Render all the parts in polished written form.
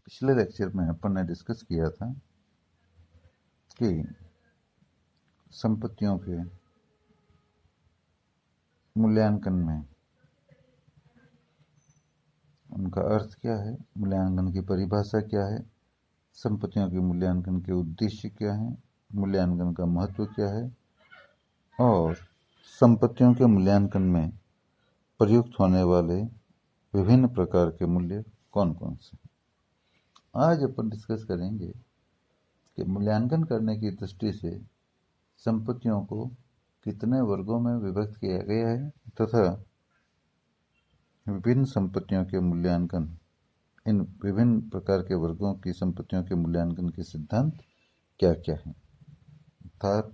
पिछले लेक्चर में अपन ने डिस्कस किया था कि संपत्तियों के मूल्यांकन में उनका अर्थ क्या है, मूल्यांकन की परिभाषा क्या है, संपत्तियों के मूल्यांकन के उद्देश्य क्या है, मूल्यांकन का महत्व क्या है और संपत्तियों के मूल्यांकन में प्रयुक्त होने वाले विभिन्न प्रकार के मूल्य कौन कौन से। आज अपन डिस्कस करेंगे कि मूल्यांकन करने की दृष्टि से संपत्तियों को कितने वर्गों में विभक्त किया गया है तथा विभिन्न संपत्तियों के मूल्यांकन, इन विभिन्न प्रकार के वर्गों की संपत्तियों के मूल्यांकन के सिद्धांत क्या क्या हैं, अर्थात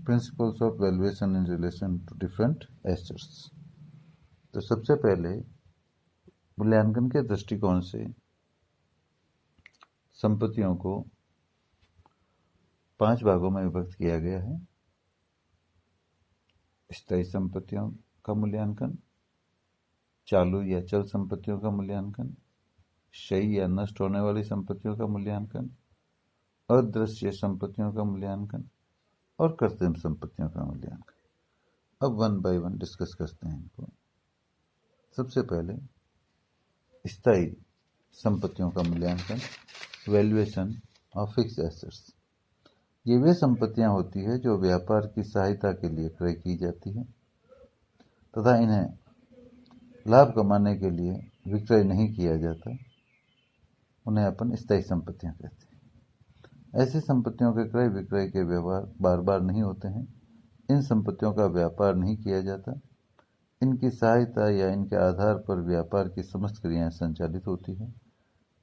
principles of valuation in relation to different assets. तो सबसे पहले मूल्यांकन के दृष्टिकोण से संपत्तियों को 5 भागों में विभक्त किया गया है। स्थायी संपत्तियों का मूल्यांकन, चालू या चल संपत्तियों का मूल्यांकन, क्षयी या नष्ट होने वाली संपत्तियों का मूल्यांकन, अदृश्य संपत्तियों का मूल्यांकन और कृत्रिम संपत्तियों का मूल्यांकन। अब वन बाय वन डिस्कस करते हैं इनको। सबसे पहले स्थायी संपत्तियों का मूल्यांकन, वैल्यूएशन ऑफ फिक्स्ड एसेट्स। ये वे संपत्तियां होती है जो व्यापार की सहायता के लिए क्रय की जाती है तथा इन्हें लाभ कमाने के लिए विक्रय नहीं किया जाता, उन्हें अपन स्थायी संपत्तियां कहते हैं। ऐसी संपत्तियों के क्रय विक्रय के व्यवहार बार बार नहीं होते हैं। इन संपत्तियों का व्यापार नहीं किया जाता। इनकी सहायता या इनके आधार पर व्यापार की समस्त क्रियाएं संचालित होती हैं।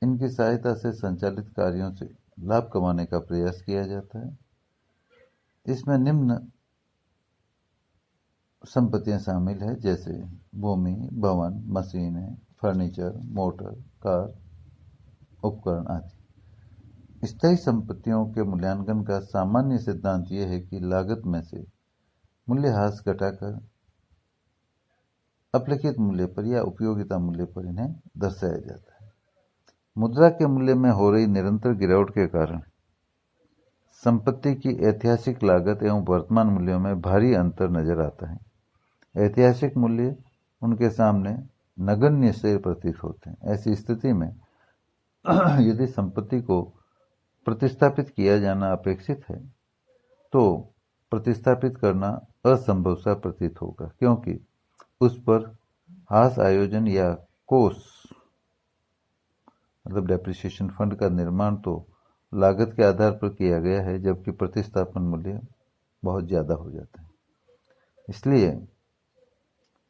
इनकी सहायता से संचालित कार्यों से लाभ कमाने का प्रयास किया जाता है। इसमें निम्न संपत्तियां शामिल है, जैसे भूमि, भवन, मशीनें, फर्नीचर, मोटर, कार, उपकरण आदि। स्थायी संपत्तियों के मूल्यांकन का सामान्य सिद्धांत यह है कि लागत में से मूल्यह्रास घटाकर अपलिखित मूल्य पर या उपयोगिता मूल्य पर इन्हें दर्शाया जाता है। मुद्रा के मूल्य में हो रही निरंतर गिरावट के कारण संपत्ति की ऐतिहासिक लागत एवं वर्तमान मूल्यों में भारी अंतर नजर आता है। ऐतिहासिक मूल्य उनके सामने नगण्य से प्रतीत होते हैं। ऐसी स्थिति में यदि संपत्ति को प्रतिस्थापित किया जाना अपेक्षित है तो प्रतिस्थापित करना असंभव सा प्रतीत होगा, क्योंकि उस पर हास आयोजन या कोष मतलब डेप्रिसिएशन फंड का निर्माण तो लागत के आधार पर किया गया है, जबकि प्रतिस्थापन मूल्य बहुत ज़्यादा हो जाता है। इसलिए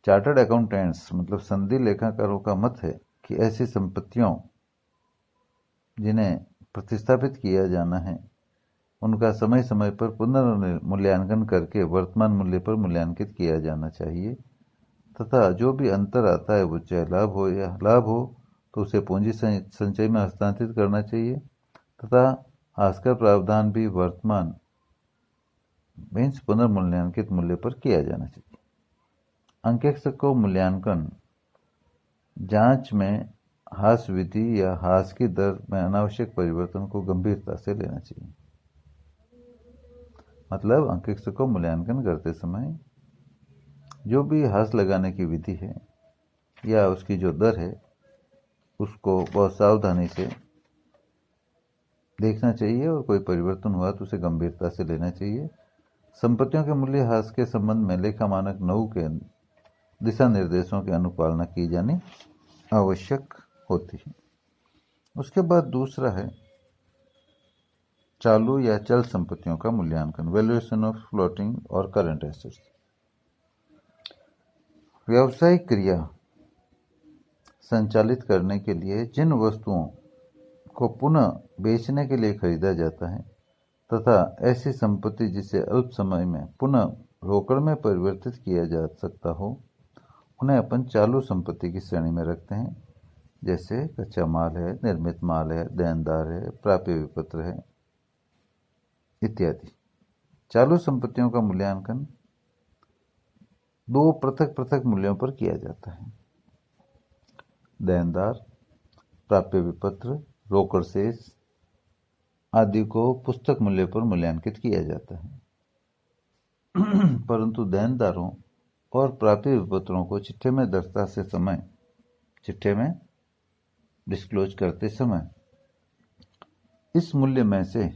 चार्टर्ड अकाउंटेंट्स मतलब संधि लेखाकारों का मत है कि ऐसी संपत्तियों जिन्हें प्रतिस्थापित किया जाना है उनका समय समय पर पुनर्मूल्यांकन करके वर्तमान मूल्य पर मूल्यांकित किया जाना चाहिए तथा जो भी अंतर आता है वो चाहे लाभ हो तो उसे पूंजी संचय में हस्तांतरित करना चाहिए तथा हास्कर प्रावधान भी वर्तमान मीन्स पुनर्मूल्यांकित मूल्य पर किया जाना चाहिए। अंकेक्षकों मूल्यांकन जांच में हास विधि या हास की दर में अनावश्यक परिवर्तन को गंभीरता से लेना चाहिए। मतलब अंकेक्षकों मूल्यांकन करते समय जो भी हास लगाने की विधि है या उसकी जो दर है उसको बहुत सावधानी से देखना चाहिए और कोई परिवर्तन हुआ तो उसे गंभीरता से लेना चाहिए। संपत्तियों के मूल्य ह्रास के संबंध में लेखा मानक 9 के दिशा निर्देशों की अनुपालना की जानी आवश्यक होती है। उसके बाद दूसरा है चालू या चल संपत्तियों का मूल्यांकन, वैल्यूएशन ऑफ फ्लोटिंग और करंट एसेट्स। व्यावसायिक क्रिया संचालित करने के लिए जिन वस्तुओं को पुनः बेचने के लिए खरीदा जाता है तथा ऐसी संपत्ति जिसे अल्प समय में पुनः रोकड़ में परिवर्तित किया जा सकता हो उन्हें अपन चालू संपत्ति की श्रेणी में रखते हैं, जैसे कच्चा माल है, निर्मित माल है, देनदार है, प्राप्य विपत्र है इत्यादि। चालू संपत्तियों का मूल्यांकन 2 पृथक पृथक मूल्यों पर किया जाता है। देनदार प्राप्य विपत्र, रोकड़ शेष आदि को पुस्तक मूल्य पर मूल्यांकित किया जाता है। परंतु देनदारों और प्राप्य विपत्रों को चिट्ठे में डिस्क्लोज करते समय इस मूल्य में से,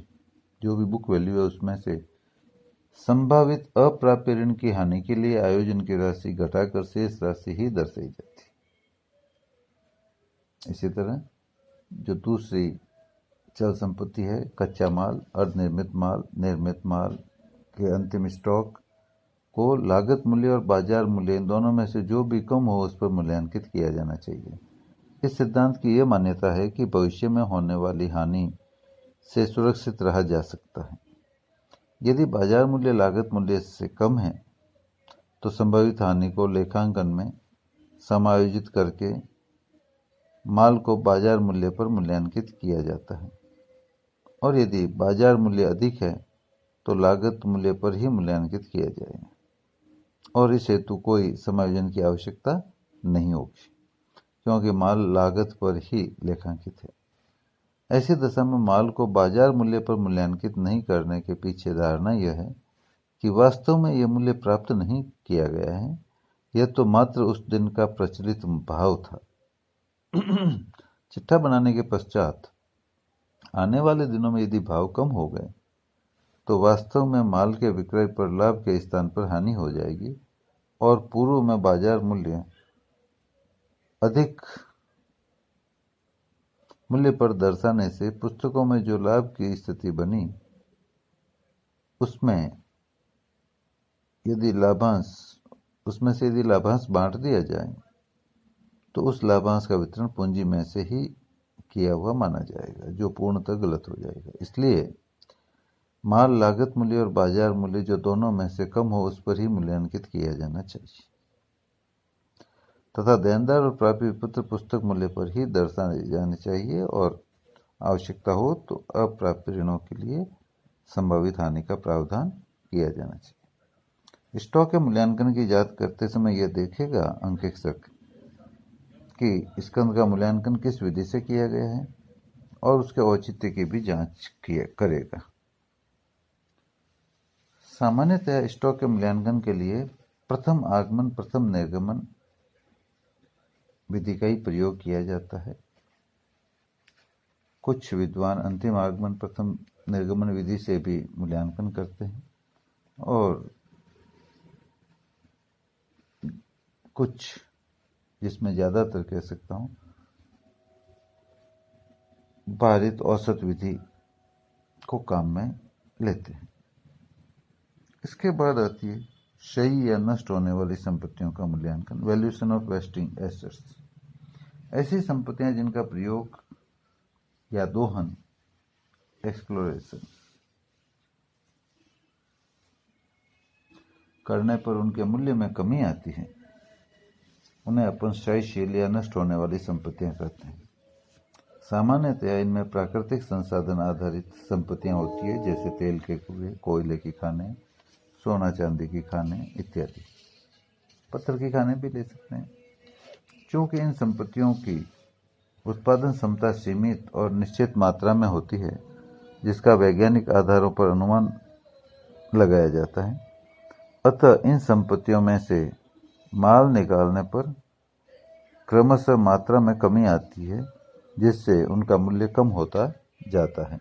जो भी बुक वैल्यू है उसमें से संभावित अप्राप्य ऋण की हानि के लिए आयोजन की राशि घटाकर शेष राशि ही दर्शाई जाती। इसी तरह जो दूसरी चल संपत्ति है, कच्चा माल, अर्धनिर्मित माल, निर्मित माल के अंतिम स्टॉक को लागत मूल्य और बाजार मूल्य इन दोनों में से जो भी कम हो उस पर मूल्यांकित किया जाना चाहिए। इस सिद्धांत की यह मान्यता है कि भविष्य में होने वाली हानि से सुरक्षित रहा जा सकता है। यदि बाजार मूल्य लागत मूल्य से कम है तो संभावित हानि को लेखांकन में समायोजित करके माल को बाजार मूल्य पर मूल्यांकित किया जाता है, और यदि बाजार मूल्य अधिक है तो लागत मूल्य पर ही मूल्यांकित किया जाएगा, और इस हेतु कोई समायोजन की आवश्यकता नहीं होगी क्योंकि माल लागत पर ही लेखांकित है। ऐसी दशा में माल को बाजार मूल्य पर मूल्यांकित नहीं करने के पीछे धारणा यह है कि वास्तव में यह मूल्य प्राप्त नहीं किया गया है, यह तो मात्र उस दिन का प्रचलित भाव था। चिट्ठा बनाने के पश्चात आने वाले दिनों में यदि भाव कम हो गए तो वास्तव में माल के विक्रय पर लाभ के स्थान पर हानि हो जाएगी, और पूर्व में बाजार मूल्य अधिक मूल्य पर दर्शाने से पुस्तकों में जो लाभ की स्थिति बनी उसमें से यदि लाभांश बांट दिया जाए तो उस लाभांश का वितरण पूंजी में से ही किया हुआ माना जाएगा, जो पूर्णतः गलत हो जाएगा। इसलिए माल लागत मूल्य और बाजार मूल्य जो दोनों में से कम हो उस पर ही मूल्यांकित किया जाना चाहिए, तथा देनदार और प्राप्य विपत्र पुस्तक मूल्य पर ही दर्शाए जाने चाहिए, और आवश्यकता हो तो अप्राप्य ऋणों के लिए संभावित हानि का प्रावधान किया जाना चाहिए। स्टॉक के मूल्यांकन की जांच करते समय यह देखेगा अंकेक्षक कि स्कंद का मूल्यांकन किस विधि से किया गया है, और उसके औचित्य की भी जांच करेगा। सामान्यतः स्टॉक के मूल्यांकन के लिए प्रथम आगमन प्रथम निर्गमन विधि का ही प्रयोग किया जाता है। कुछ विद्वान अंतिम आगमन प्रथम निर्गमन विधि से भी मूल्यांकन करते हैं, और कुछ, जिसमें ज्यादातर कह सकता हूं, भारित औसत विधि को काम में लेते हैं। इसके बाद आती है सही या नष्ट होने वाली संपत्तियों का मूल्यांकन, वैल्यूएशन ऑफ वेस्टिंग एसेट्स। ऐसी संपत्तियां जिनका प्रयोग या दोहन, एक्सप्लोरेशन करने पर उनके मूल्य में कमी आती है, उन्हें अपन क्षयशील या नष्ट होने वाली संपत्तियां कहते हैं। सामान्यतया इनमें प्राकृतिक संसाधन आधारित संपत्तियां होती है, जैसे तेल के कुएं, कोयले की खानें, सोना चांदी की खानें इत्यादि। पत्थर की खानें भी ले सकते हैं। चूंकि इन संपत्तियों की उत्पादन क्षमता सीमित और निश्चित मात्रा में होती है, जिसका वैज्ञानिक आधारों पर अनुमान लगाया जाता है, अतः इन संपत्तियों में से माल निकालने पर क्रमशः मात्रा में कमी आती है, जिससे उनका मूल्य कम होता जाता है।